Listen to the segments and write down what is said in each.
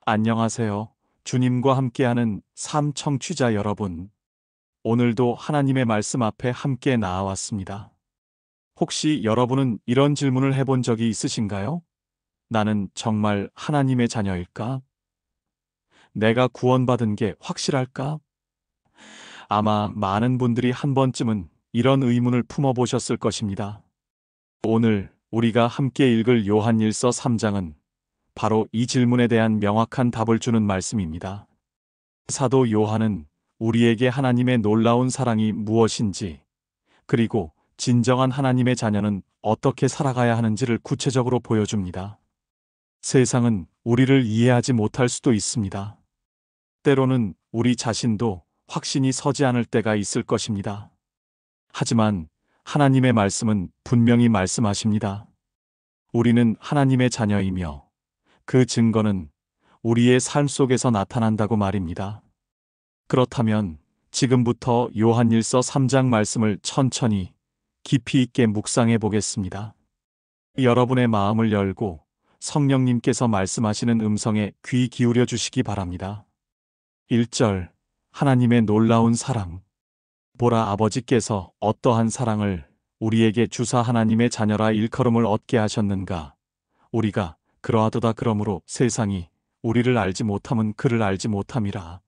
안녕하세요. 주님과 함께하는 삶 청취자 여러분. 오늘도 하나님의 말씀 앞에 함께 나아왔습니다. 혹시 여러분은 이런 질문을 해본 적이 있으신가요? 나는 정말 하나님의 자녀일까? 내가 구원받은 게 확실할까? 아마 많은 분들이 한 번쯤은 이런 의문을 품어보셨을 것입니다. 오늘 우리가 함께 읽을 요한일서 3장은 바로 이 질문에 대한 명확한 답을 주는 말씀입니다. 사도 요한은 우리에게 하나님의 놀라운 사랑이 무엇인지, 그리고 진정한 하나님의 자녀는 어떻게 살아가야 하는지를 구체적으로 보여줍니다. 세상은 우리를 이해하지 못할 수도 있습니다. 때로는 우리 자신도 확신이 서지 않을 때가 있을 것입니다. 하지만 하나님의 말씀은 분명히 말씀하십니다. 우리는 하나님의 자녀이며 그 증거는 우리의 삶 속에서 나타난다고 말입니다. 그렇다면 지금부터 요한일서 3장 말씀을 천천히 깊이 있게 묵상해 보겠습니다. 여러분의 마음을 열고 성령님께서 말씀하시는 음성에 귀 기울여 주시기 바랍니다. 1절 하나님의 놀라운 사랑. 보라, 아버지께서 어떠한 사랑을 우리에게 주사 하나님의 자녀라 일컬음을 얻게 하셨는가. 우리가 그러하도다. 그러므로 세상이 우리를 알지 못함은 그를 알지 못함이라.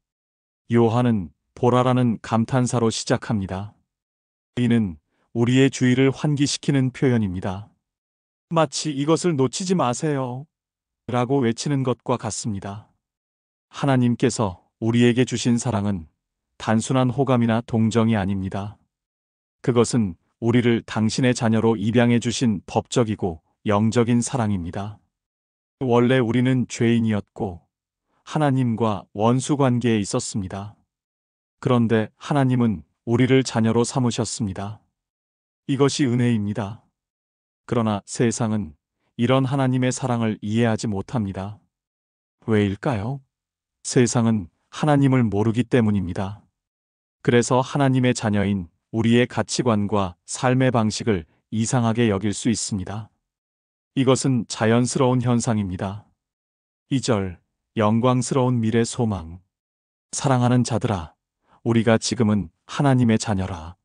요한은 보라라는 감탄사로 시작합니다. 이는 우리의 주의를 환기시키는 표현입니다. 마치 이것을 놓치지 마세요 라고 외치는 것과 같습니다. 하나님께서 우리에게 주신 사랑은 단순한 호감이나 동정이 아닙니다. 그것은 우리를 당신의 자녀로 입양해 주신 법적이고 영적인 사랑입니다. 원래 우리는 죄인이었고 하나님과 원수 관계에 있었습니다. 그런데 하나님은 우리를 자녀로 삼으셨습니다. 이것이 은혜입니다. 그러나 세상은 이런 하나님의 사랑을 이해하지 못합니다. 왜일까요? 세상은 하나님을 모르기 때문입니다. 그래서 하나님의 자녀인 우리의 가치관과 삶의 방식을 이상하게 여길 수 있습니다. 이것은 자연스러운 현상입니다. 2절 영광스러운 미래 소망. 사랑하는 자들아, 우리가 지금은 하나님의 자녀라.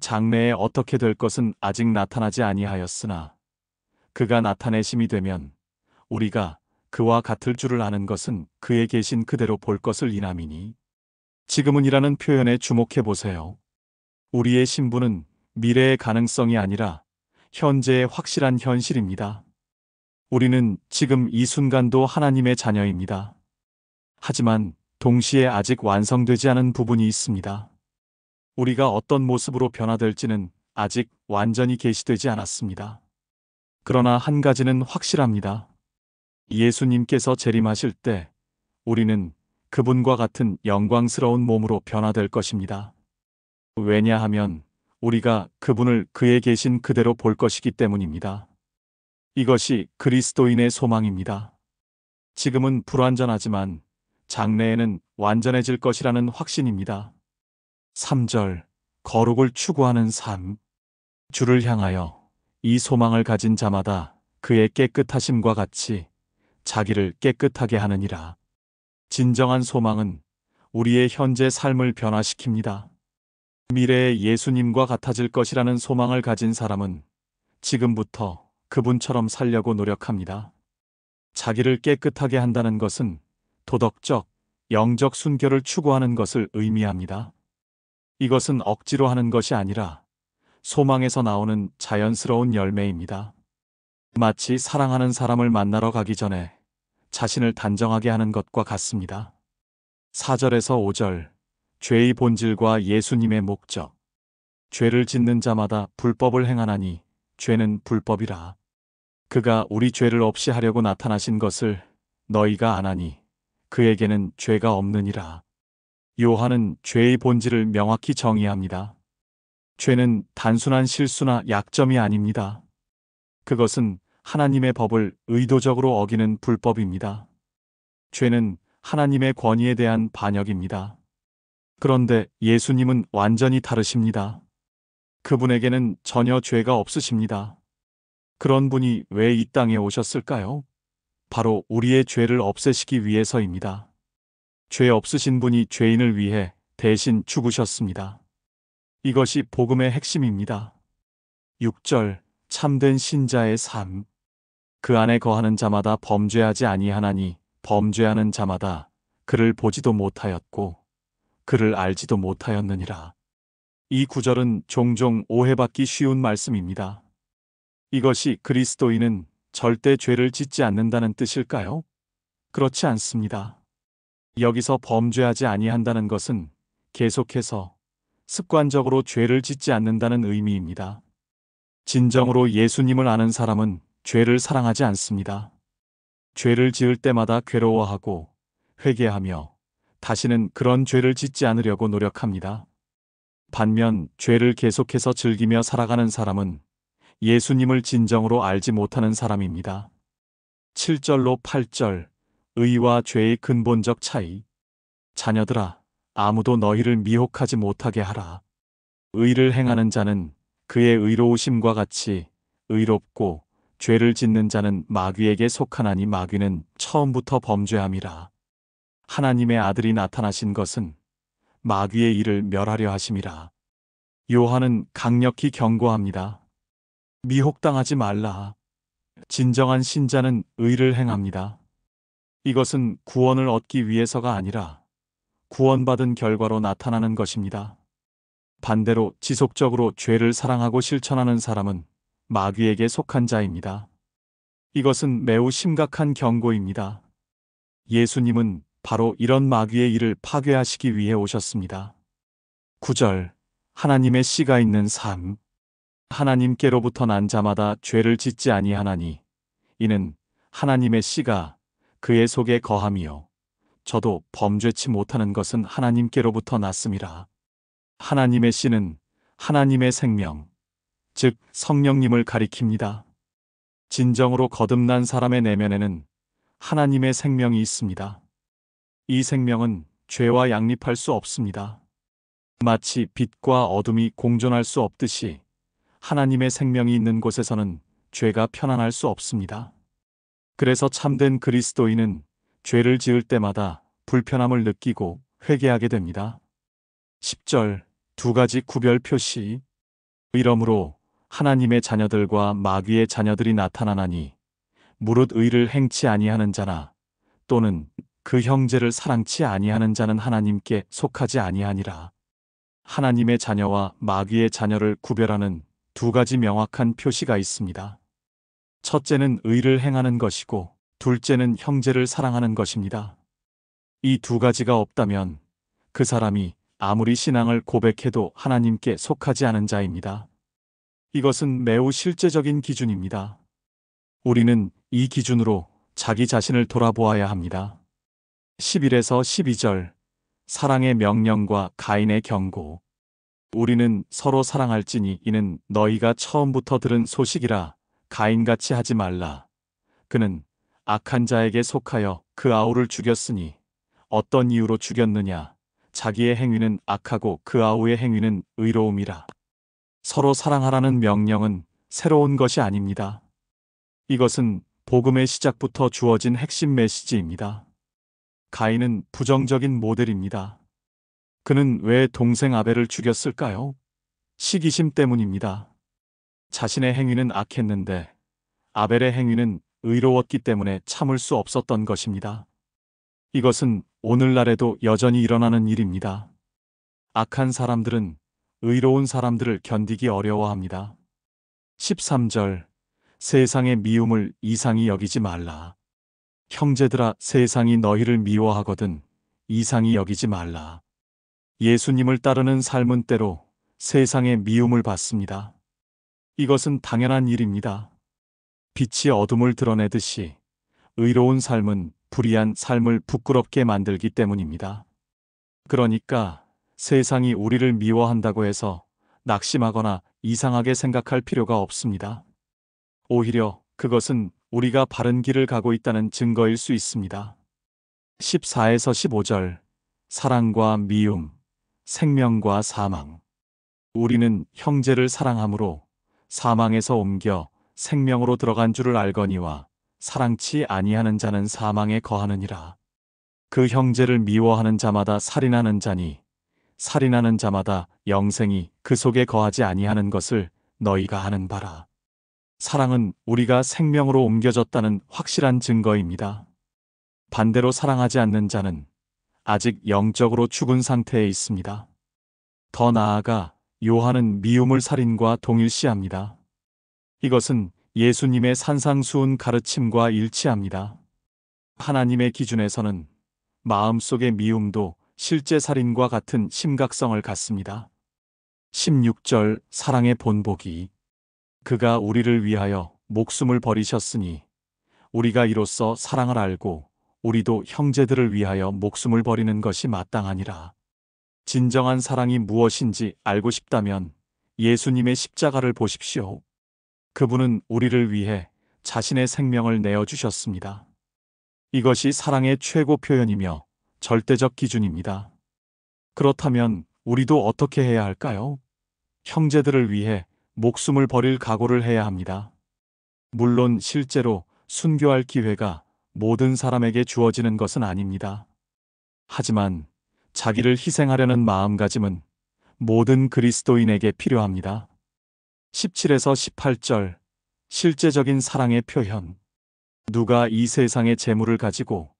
장래에 어떻게 될 것은 아직 나타나지 아니하였으나 그가 나타내심이 되면 우리가 그와 같을 줄을 아는 것은 그에 계신 그대로 볼 것을 인함이니. 지금은이라는 표현에 주목해 보세요. 우리의 신분은 미래의 가능성이 아니라 현재의 확실한 현실입니다. 우리는 지금 이 순간도 하나님의 자녀입니다. 하지만 동시에 아직 완성되지 않은 부분이 있습니다. 우리가 어떤 모습으로 변화될지는 아직 완전히 계시되지 않았습니다. 그러나 한 가지는 확실합니다. 예수님께서 재림하실 때 우리는 그분과 같은 영광스러운 몸으로 변화될 것입니다. 왜냐하면 우리가 그분을 그에 계신 그대로 볼 것이기 때문입니다. 이것이 그리스도인의 소망입니다. 지금은 불완전하지만 장래에는 완전해질 것이라는 확신입니다. 3절 거룩을 추구하는 삶. 주를 향하여 이 소망을 가진 자마다 그의 깨끗하심과 같이 자기를 깨끗하게 하느니라. 진정한 소망은 우리의 현재 삶을 변화시킵니다. 미래의 예수님과 같아질 것이라는 소망을 가진 사람은 지금부터 그분처럼 살려고 노력합니다. 자기를 깨끗하게 한다는 것은 도덕적, 영적 순결을 추구하는 것을 의미합니다. 이것은 억지로 하는 것이 아니라 소망에서 나오는 자연스러운 열매입니다. 마치 사랑하는 사람을 만나러 가기 전에 자신을 단정하게 하는 것과 같습니다. 4절에서 5절 죄의 본질과 예수님의 목적. 죄를 짓는 자마다 불법을 행하나니 죄는 불법이라. 그가 우리 죄를 없이 하려고 나타나신 것을 너희가 아나니 그에게는 죄가 없느니라. 요한은 죄의 본질을 명확히 정의합니다. 죄는 단순한 실수나 약점이 아닙니다. 그것은 하나님의 법을 의도적으로 어기는 불법입니다. 죄는 하나님의 권위에 대한 반역입니다. 그런데 예수님은 완전히 다르십니다. 그분에게는 전혀 죄가 없으십니다. 그런 분이 왜 이 땅에 오셨을까요? 바로 우리의 죄를 없애시기 위해서입니다. 죄 없으신 분이 죄인을 위해 대신 죽으셨습니다. 이것이 복음의 핵심입니다. 6절 참된 신자의 삶. 그 안에 거하는 자마다 범죄하지 아니하나니 범죄하는 자마다 그를 보지도 못하였고 그를 알지도 못하였느니라. 이 구절은 종종 오해받기 쉬운 말씀입니다. 이것이 그리스도인은 절대 죄를 짓지 않는다는 뜻일까요? 그렇지 않습니다. 여기서 범죄하지 아니한다는 것은 계속해서 습관적으로 죄를 짓지 않는다는 의미입니다. 진정으로 예수님을 아는 사람은 죄를 사랑하지 않습니다. 죄를 지을 때마다 괴로워하고 회개하며 다시는 그런 죄를 짓지 않으려고 노력합니다. 반면 죄를 계속해서 즐기며 살아가는 사람은 예수님을 진정으로 알지 못하는 사람입니다. 7절로 8절 의와 죄의 근본적 차이. 자녀들아, 아무도 너희를 미혹하지 못하게 하라. 의를 행하는 자는 그의 의로우심과 같이 의롭고 죄를 짓는 자는 마귀에게 속하나니 마귀는 처음부터 범죄함이라. 하나님의 아들이 나타나신 것은 마귀의 일을 멸하려 하심이라. 요한은 강력히 경고합니다. 미혹당하지 말라. 진정한 신자는 의를 행합니다. 이것은 구원을 얻기 위해서가 아니라 구원받은 결과로 나타나는 것입니다. 반대로 지속적으로 죄를 사랑하고 실천하는 사람은 마귀에게 속한 자입니다. 이것은 매우 심각한 경고입니다. 예수님은 바로 이런 마귀의 일을 파괴하시기 위해 오셨습니다. 9절 하나님의 씨가 있는 삶. 하나님께로부터 난 자마다 죄를 짓지 아니하나니 이는 하나님의 씨가 그의 속에 거함이요 저도 범죄치 못하는 것은 하나님께로부터 났음이라. 하나님의 씨는 하나님의 생명, 즉 성령님을 가리킵니다. 진정으로 거듭난 사람의 내면에는 하나님의 생명이 있습니다. 이 생명은 죄와 양립할 수 없습니다. 마치 빛과 어둠이 공존할 수 없듯이 하나님의 생명이 있는 곳에서는 죄가 편안할 수 없습니다. 그래서 참된 그리스도인은 죄를 지을 때마다 불편함을 느끼고 회개하게 됩니다. 10절 두 가지 구별 표시. 이러므로 하나님의 자녀들과 마귀의 자녀들이 나타나나니 무릇 의를 행치 아니하는 자나 또는 그 형제를 사랑치 아니하는 자는 하나님께 속하지 아니하니라. 하나님의 자녀와 마귀의 자녀를 구별하는 두 가지 명확한 표시가 있습니다. 첫째는 의를 행하는 것이고 둘째는 형제를 사랑하는 것입니다. 이 두 가지가 없다면 그 사람이 아무리 신앙을 고백해도 하나님께 속하지 않은 자입니다. 이것은 매우 실제적인 기준입니다. 우리는 이 기준으로 자기 자신을 돌아보아야 합니다. 11에서 12절 사랑의 명령과 가인의 경고. 우리는 서로 사랑할지니 이는 너희가 처음부터 들은 소식이라. 가인같이 하지 말라. 그는 악한 자에게 속하여 그 아우를 죽였으니 어떤 이유로 죽였느냐. 자기의 행위는 악하고 그 아우의 행위는 의로움이라. 서로 사랑하라는 명령은 새로운 것이 아닙니다. 이것은 복음의 시작부터 주어진 핵심 메시지입니다. 가인은 부정적인 모델입니다. 그는 왜 동생 아벨을 죽였을까요? 시기심 때문입니다. 자신의 행위는 악했는데 아벨의 행위는 의로웠기 때문에 참을 수 없었던 것입니다. 이것은 오늘날에도 여전히 일어나는 일입니다. 악한 사람들은 의로운 사람들을 견디기 어려워합니다. 13절 세상의 미움을 이상히 여기지 말라. 형제들아 세상이 너희를 미워하거든 이상히 여기지 말라. 예수님을 따르는 삶은 때로 세상의 미움을 받습니다. 이것은 당연한 일입니다. 빛이 어둠을 드러내듯이 의로운 삶은 불의한 삶을 부끄럽게 만들기 때문입니다. 그러니까 세상이 우리를 미워한다고 해서 낙심하거나 이상하게 생각할 필요가 없습니다. 오히려 그것은 우리가 바른 길을 가고 있다는 증거일 수 있습니다. 14에서 15절 사랑과 미움, 생명과 사망. 우리는 형제를 사랑함으로 사망에서 옮겨 생명으로 들어간 줄을 알거니와 사랑치 아니하는 자는 사망에 거하느니라. 그 형제를 미워하는 자마다 살인하는 자니 살인하는 자마다 영생이 그 속에 거하지 아니하는 것을 너희가 아는 바라. 사랑은 우리가 생명으로 옮겨졌다는 확실한 증거입니다. 반대로 사랑하지 않는 자는 아직 영적으로 죽은 상태에 있습니다. 더 나아가 요한은 미움을 살인과 동일시합니다. 이것은 예수님의 산상수훈 가르침과 일치합니다. 하나님의 기준에서는 마음속의 미움도 실제 살인과 같은 심각성을 갖습니다. 16절 사랑의 본보기 그가 우리를 위하여 목숨을 버리셨으니 우리가 이로써 사랑을 알고 우리도 형제들을 위하여 목숨을 버리는 것이 마땅하니라. 진정한 사랑이 무엇인지 알고 싶다면 예수님의 십자가를 보십시오. 그분은 우리를 위해 자신의 생명을 내어주셨습니다. 이것이 사랑의 최고 표현이며 절대적 기준입니다. 그렇다면 우리도 어떻게 해야 할까요? 형제들을 위해 목숨을 버릴 각오를 해야 합니다. 물론 실제로 순교할 기회가 모든 사람에게 주어지는 것은 아닙니다. 하지만 자기를 희생하려는 마음가짐은 모든 그리스도인에게 필요합니다. 17에서 18절 실제적인 사랑의 표현 누가 이 세상의 재물을 가지고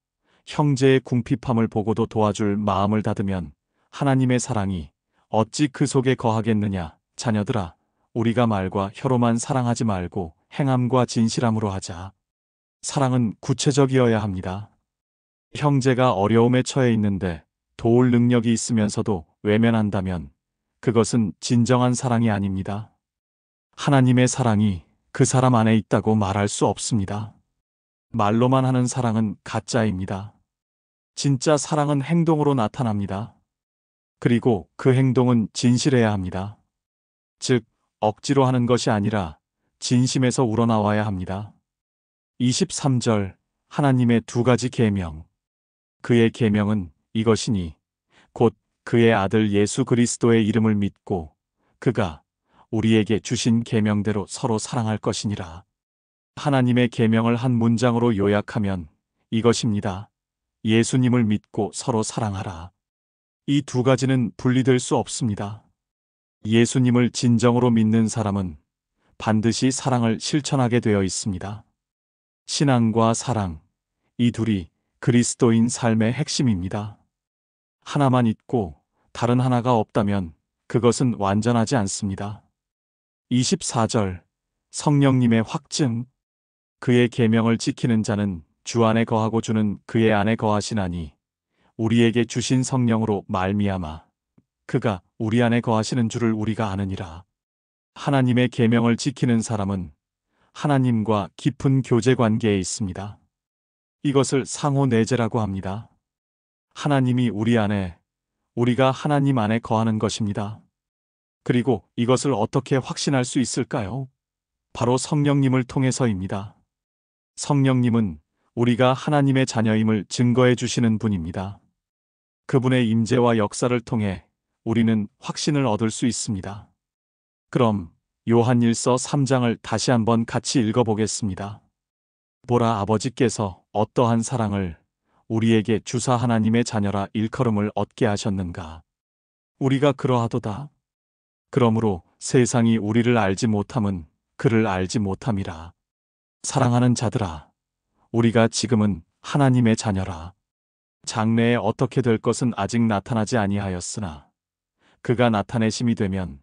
형제의 궁핍함을 보고도 도와줄 마음을 닫으면 하나님의 사랑이 어찌 그 속에 거하겠느냐. 자녀들아, 우리가 말과 혀로만 사랑하지 말고 행함과 진실함으로 하자. 사랑은 구체적이어야 합니다. 형제가 어려움에 처해 있는데 도울 능력이 있으면서도 외면한다면 그것은 진정한 사랑이 아닙니다. 하나님의 사랑이 그 사람 안에 있다고 말할 수 없습니다. 말로만 하는 사랑은 가짜입니다. 진짜 사랑은 행동으로 나타납니다. 그리고 그 행동은 진실해야 합니다. 즉, 억지로 하는 것이 아니라 진심에서 우러나와야 합니다. 23절 하나님의 두 가지 계명 그의 계명은 이것이니 곧 그의 아들 예수 그리스도의 이름을 믿고 그가 우리에게 주신 계명대로 서로 사랑할 것이니라. 하나님의 계명을 한 문장으로 요약하면 이것입니다. 예수님을 믿고 서로 사랑하라. 이 두 가지는 분리될 수 없습니다. 예수님을 진정으로 믿는 사람은 반드시 사랑을 실천하게 되어 있습니다. 신앙과 사랑, 이 둘이 그리스도인 삶의 핵심입니다. 하나만 있고 다른 하나가 없다면 그것은 완전하지 않습니다. 24절 성령님의 확증 그의 계명을 지키는 자는 주 안에 거하고 주는 그의 안에 거하시나니 우리에게 주신 성령으로 말미암아 그가 우리 안에 거하시는 줄을 우리가 아느니라. 하나님의 계명을 지키는 사람은 하나님과 깊은 교제 관계에 있습니다. 이것을 상호 내재라고 합니다. 하나님이 우리 안에, 우리가 하나님 안에 거하는 것입니다. 그리고 이것을 어떻게 확신할 수 있을까요? 바로 성령님을 통해서입니다. 성령님은 우리가 하나님의 자녀임을 증거해 주시는 분입니다. 그분의 임재와 역사를 통해 우리는 확신을 얻을 수 있습니다. 그럼 요한일서 3장을 다시 한번 같이 읽어보겠습니다. 보라 아버지께서 어떠한 사랑을 우리에게 주사 하나님의 자녀라 일컬음을 얻게 하셨는가. 우리가 그러하도다. 그러므로 세상이 우리를 알지 못함은 그를 알지 못함이라. 사랑하는 자들아, 우리가 지금은 하나님의 자녀라. 장래에 어떻게 될 것은 아직 나타나지 아니하였으나 그가 나타내심이 되면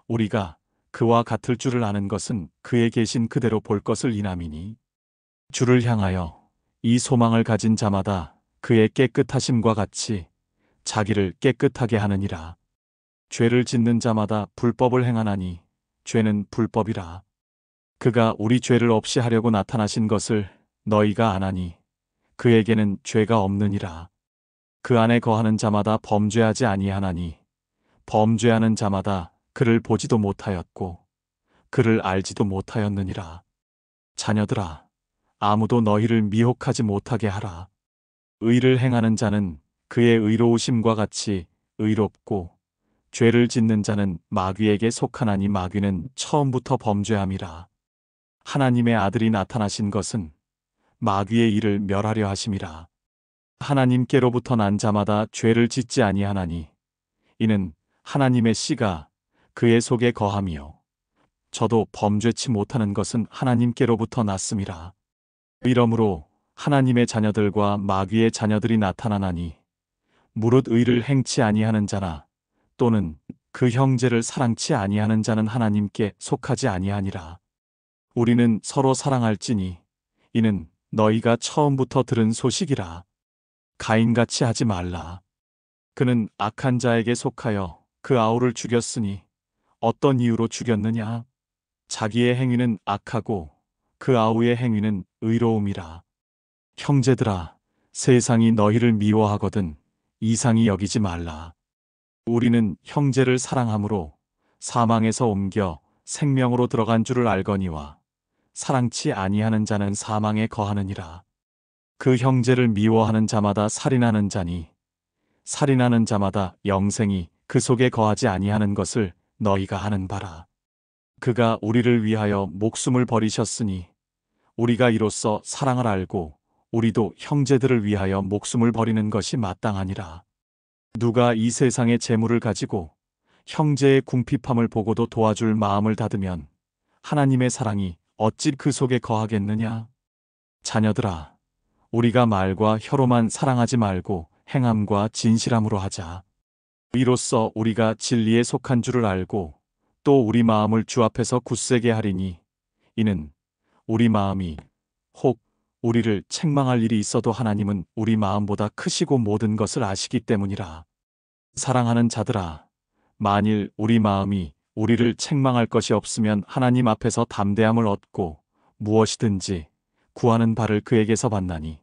우리가 그와 같을 줄을 아는 것은 그에 계신 그대로 볼 것을 인함이니 주를 향하여 이 소망을 가진 자마다 그의 깨끗하심과 같이 자기를 깨끗하게 하느니라. 죄를 짓는 자마다 불법을 행하나니 죄는 불법이라. 그가 우리 죄를 없이 하려고 나타나신 것을 너희가 아나니 그에게는 죄가 없느니라. 그 안에 거하는 자마다 범죄하지 아니하나니 범죄하는 자마다 그를 보지도 못하였고 그를 알지도 못하였느니라. 자녀들아, 아무도 너희를 미혹하지 못하게 하라. 의를 행하는 자는 그의 의로우심과 같이 의롭고 죄를 짓는 자는 마귀에게 속하나니 마귀는 처음부터 범죄함이라. 하나님의 아들이 나타나신 것은 마귀의 일을 멸하려 하심이라. 하나님께로부터 난 자마다 죄를 짓지 아니하나니 이는 하나님의 씨가 그의 속에 거함이요 저도 범죄치 못하는 것은 하나님께로부터 났음이라. 이러므로 하나님의 자녀들과 마귀의 자녀들이 나타나나니 무릇 의를 행치 아니하는 자나 또는 그 형제를 사랑치 아니하는 자는 하나님께 속하지 아니하니라. 우리는 서로 사랑할지니 이는 너희가 처음부터 들은 소식이라. 가인같이 하지 말라. 그는 악한 자에게 속하여 그 아우를 죽였으니 어떤 이유로 죽였느냐? 자기의 행위는 악하고 그 아우의 행위는 의로움이라. 형제들아, 세상이 너희를 미워하거든 이상히 여기지 말라. 우리는 형제를 사랑함으로 사망에서 옮겨 생명으로 들어간 줄을 알거니와 사랑치 아니하는 자는 사망에 거하느니라. 그 형제를 미워하는 자마다 살인하는 자니 살인하는 자마다 영생이 그 속에 거하지 아니하는 것을 너희가 아는 바라. 그가 우리를 위하여 목숨을 버리셨으니 우리가 이로써 사랑을 알고 우리도 형제들을 위하여 목숨을 버리는 것이 마땅하니라. 누가 이 세상의 재물을 가지고 형제의 궁핍함을 보고도 도와줄 마음을 닫으면 하나님의 사랑이 어찌 그 속에 거하겠느냐? 자녀들아, 우리가 말과 혀로만 사랑하지 말고 행함과 진실함으로 하자. 이로써 우리가 진리에 속한 줄을 알고 또 우리 마음을 주 앞에서 굳세게 하리니 이는 우리 마음이 혹 우리를 책망할 일이 있어도 하나님은 우리 마음보다 크시고 모든 것을 아시기 때문이라. 사랑하는 자들아, 만일 우리 마음이 우리를 책망할 것이 없으면 하나님 앞에서 담대함을 얻고 무엇이든지 구하는 바를 그에게서 받나니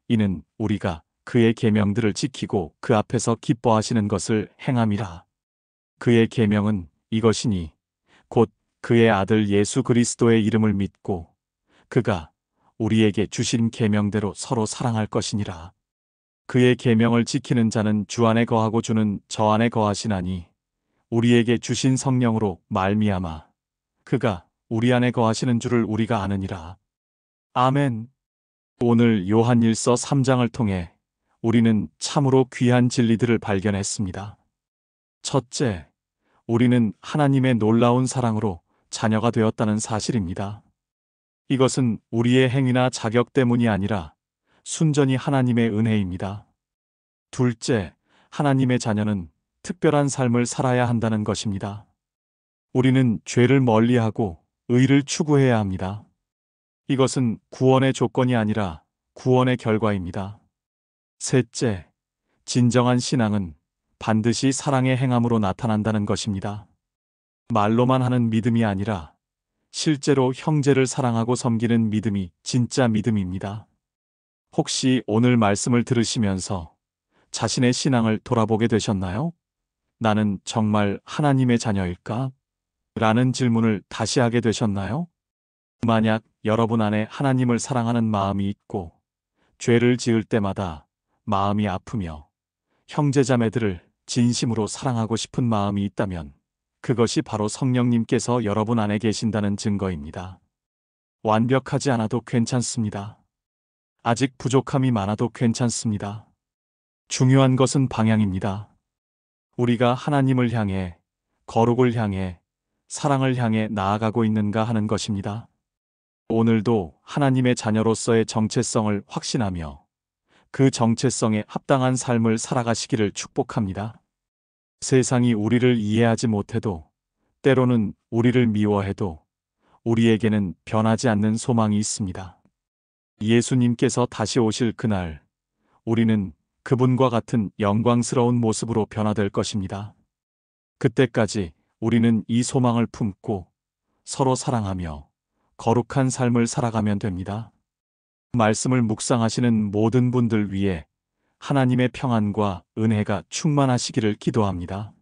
이는 우리가 그의 계명들을 지키고 그 앞에서 기뻐하시는 것을 행함이라. 그의 계명은 이것이니 곧 그의 아들 예수 그리스도의 이름을 믿고 그가 우리에게 주신 계명대로 서로 사랑할 것이니라. 그의 계명을 지키는 자는 주 안에 거하고 주는 저 안에 거하시나니 우리에게 주신 성령으로 말미암아 그가 우리 안에 거하시는 줄을 우리가 아느니라. 아멘. 오늘 요한일서 3장을 통해 우리는 참으로 귀한 진리들을 발견했습니다. 첫째, 우리는 하나님의 놀라운 사랑으로 자녀가 되었다는 사실입니다. 이것은 우리의 행위나 자격 때문이 아니라 순전히 하나님의 은혜입니다. 둘째, 하나님의 자녀는 특별한 삶을 살아야 한다는 것입니다. 우리는 죄를 멀리하고 의를 추구해야 합니다. 이것은 구원의 조건이 아니라 구원의 결과입니다. 셋째, 진정한 신앙은 반드시 사랑의 행함으로 나타난다는 것입니다. 말로만 하는 믿음이 아니라 실제로 형제를 사랑하고 섬기는 믿음이 진짜 믿음입니다. 혹시 오늘 말씀을 들으시면서 자신의 신앙을 돌아보게 되셨나요? 나는 정말 하나님의 자녀일까? 라는 질문을 다시 하게 되셨나요? 만약 여러분 안에 하나님을 사랑하는 마음이 있고 죄를 지을 때마다 마음이 아프며 형제자매들을 진심으로 사랑하고 싶은 마음이 있다면 그것이 바로 성령님께서 여러분 안에 계신다는 증거입니다. 완벽하지 않아도 괜찮습니다. 아직 부족함이 많아도 괜찮습니다. 중요한 것은 방향입니다. 우리가 하나님을 향해, 거룩을 향해, 사랑을 향해 나아가고 있는가 하는 것입니다. 오늘도 하나님의 자녀로서의 정체성을 확신하며 그 정체성에 합당한 삶을 살아가시기를 축복합니다. 세상이 우리를 이해하지 못해도 때로는 우리를 미워해도 우리에게는 변하지 않는 소망이 있습니다. 예수님께서 다시 오실 그날 우리는 그분과 같은 영광스러운 모습으로 변화될 것입니다. 그때까지 우리는 이 소망을 품고 서로 사랑하며 거룩한 삶을 살아가면 됩니다. 말씀을 묵상하시는 모든 분들 위해 하나님의 평안과 은혜가 충만하시기를 기도합니다.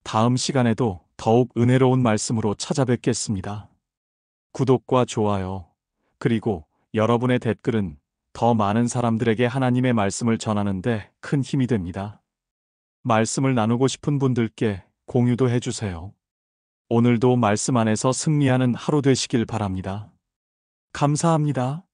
다음 시간에도 더욱 은혜로운 말씀으로 찾아뵙겠습니다. 구독과 좋아요, 그리고 여러분의 댓글은 더 많은 사람들에게 하나님의 말씀을 전하는데 큰 힘이 됩니다. 말씀을 나누고 싶은 분들께 공유도 해주세요. 오늘도 말씀 안에서 승리하는 하루 되시길 바랍니다. 감사합니다.